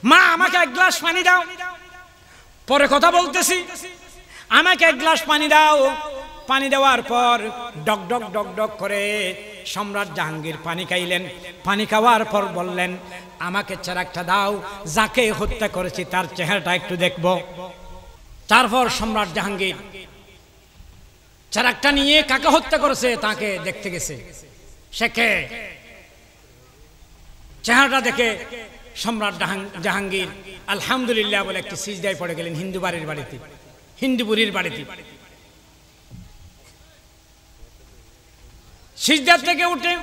মা আমাকে এক গ্লাস পানি দাও, পরে কথা বলতেছি, আমাকে এক গ্লাস পানি দাও। পানি দেওয়ার পর ডক ডক ডক ডক করে সম্রাট জাহাঙ্গীর পানি খাইলেন। পানি খাওয়ার পর বললেন, আমাকে চেরাগটা দাও, যাকে হত্যা করেছি তার চেহারাটা একটু দেখব। তারপর সম্রাট জাহাঙ্গীর চেরাগটা নিয়ে কাকে হত্যা করেছে তাকে দেখতে গেছে। সে কে? চেহারাটা দেখে সম্রাট জাহাঙ্গীর আলহামদুলিল্লাহ বলে একটি সিজদায় পড়ে গেলেন হিন্দু বাড়ির বাড়িতে, হিন্দু বুড়ির বাড়িতে। সিজদার থেকে উঠে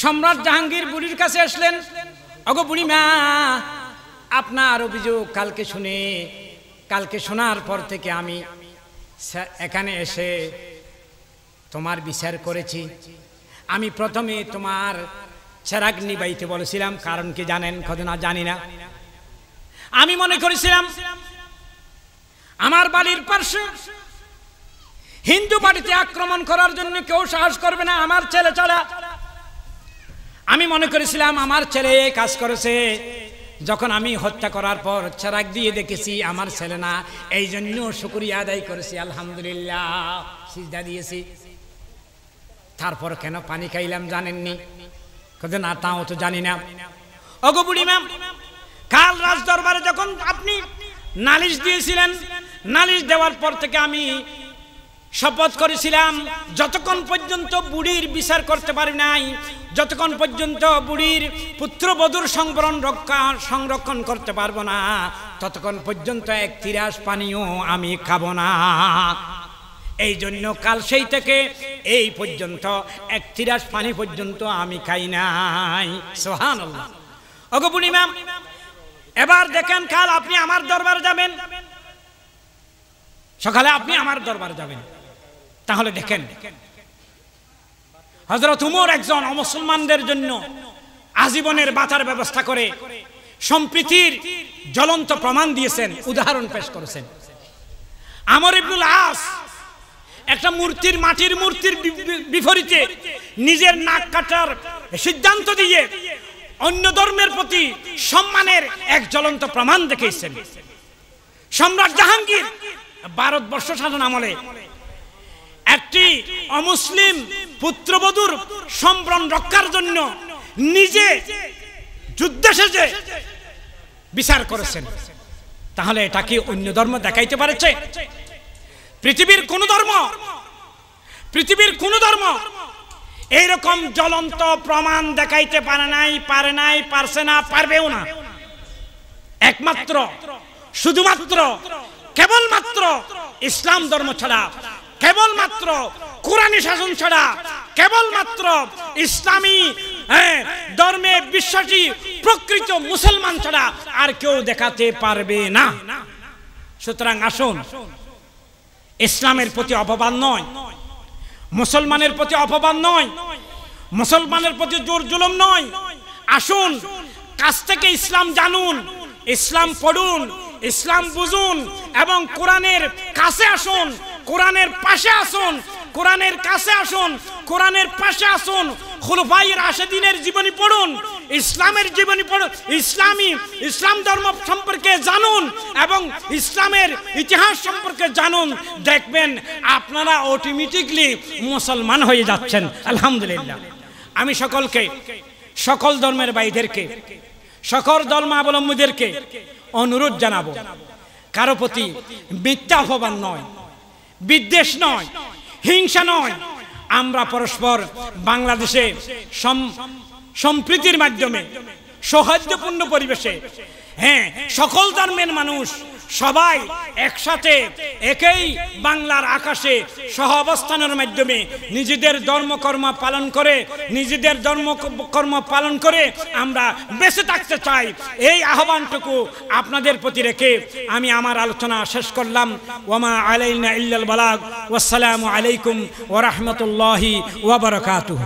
সম্রাট জাহাঙ্গীর বুড়ির কাছে আসলেন, ওগো বুড়ি মা, আপনার অভিযোগ কালকে শোনার পর থেকে আমি এখানে এসে তোমার বিচার করেছি। আমি প্রথমে তোমার চেরাগ নিবাইতে বলেছিলাম, কারণ কি জানেন? না জানি না। আমি মনে করেছিলাম আমার বাড়ির পাশে হিন্দু বাড়িতে আক্রমণ করার জন্য কেউ সাহস করবে না আমার ছেলে ছাড়া। আমি মনে করেছিলাম আমার ছেলে কাজ করেছে। যখন আমি হত্যা করার পর চেরাগ দিয়ে দেখেছি আমার ছেলে না, এই জন্য শুকরিয়া আদায় করেছি, আলহামদুলিল্লাহ, সিজদা দিয়েছি। তারপর কেন পানি খাইলাম জানেননি? না তাও তো জানি না। ওগো বুড়িমা, কাল রাজ দরবারে যখন আপনি নালিশ দিয়েছিলেন, নালিশ দেওয়ার পর থেকে আমি শপথ করেছিলাম যতক্ষণ পর্যন্ত বুড়ির বিচার করতে পারি নাই, যতক্ষণ পর্যন্ত বুড়ির পুত্রবধূর সংরক্ষণ করতে পারবো না, ততক্ষণ পর্যন্ত এক তিরাস পানিও আমি খাবো না। এই জন্য কাল সেই থেকে এই পর্যন্ত এক তিরাস পানি পর্যন্ত আমি খাই নাই। সুবহানাল্লাহ। ওগো বুড়িমা, এবার দেখেন কাল আপনি আমার দরবারে যাবেন, সকালে আপনি আমার দরবারে যাবেন। তাহলে দেখেন হযরত উমর একজন অমুসলমানদের জন্য আজীবনের বাঁচার ব্যবস্থা করে সম্প্রীতির জ্বলন্ত প্রমাণ দিয়েছেন, উদাহরণ পেশ করেছেন। আমর ইবনুল আস একটা মূর্তির মাটির মূর্তির বিপরীতে নিজের নাক কাটার সিদ্ধান্ত দিয়ে অন্য ধর্মের প্রতি সম্মানের এক জ্বলন্ত প্রমাণ দেখিয়েছেন। সম্রাট জাহাঙ্গীর ভারতবর্ষ শাসন আমলে একটি অমুসলিম পুত্রবধূর সম্ভ্রম রক্ষার জন্য নিজে যুদ্ধে সেজে বিচার করেছেন। তাহলে এটা কি অন্য ধর্ম দেখাইতে পারেছে? পৃথিবীর কোন ধর্ম এইরকম জ্বলন্ত প্রমাণ দেখাইতে পারছে না, পারবেও না। একমাত্র শুধুমাত্র কেবলমাত্র ইসলাম ধর্ম ছাড়া, কেবলমাত্র কোরআনী শাসন ছাড়া, কেবলমাত্র ইসলামী ধর্মে বিশ্বাসী প্রকৃত মুসলমান ছাড়া আর কেউ দেখাতে পারবে না। সুতরাং আসুন, ইসলামের প্রতি অপমান নয়, মুসলমানের প্রতি অপমান নয়, মুসলমানের প্রতি জোর জুলুম নয়। আসুন, কাছ থেকে ইসলাম জানুন, ইসলাম পড়ুন, ইসলাম বুঝুন এবং কোরআনের কাছে আসুন, কোরআনের পাশে আসুন, কোরআনের কাছে আসুন, কোরআনের পাশে আসুন। খুলফায়ে রাশিদিনের জীবনী পড়ুন, ইসলামের জীবনী পড়ুন, ইসলাম ধর্ম সম্পর্কে জানুন এবং ইসলামের ইতিহাস সম্পর্কে জানুন। দেখবেন আপনারা অটোমেটিকলি মুসলমান হয়ে যাচ্ছেন। আলহামদুলিল্লাহ। আমি সকল ধর্মের ভাইদেরকে, সকল ধর্মাবলম্বীদেরকে অনুরোধ জানাবো, কারো প্রতি মিথ্যা অপমান নয়, বিদ্বেষ নয়, হিংসা নয়। আমরা পরস্পর বাংলাদেশে সম্প্রীতির মাধ্যমে সৌহার্দ্যপূর্ণ পরিবেশে সকল ধর্মের মানুষ সবাই একসাথে একই বাংলার আকাশে সহ অবস্থানের মাধ্যমে নিজেদের ধর্মকর্ম পালন করে আমরা বেঁচে থাকতে চাই। এই আহ্বানটুকু আপনাদের প্রতি রেখে আমি আমার আলোচনা শেষ করলাম। ওয়ামা আলাইনা ইল্লাল বালাগ। ওয়াসসালামু আলাইকুম ওয়া রাহমাতুল্লাহি ওয়া বারাকাতুহু।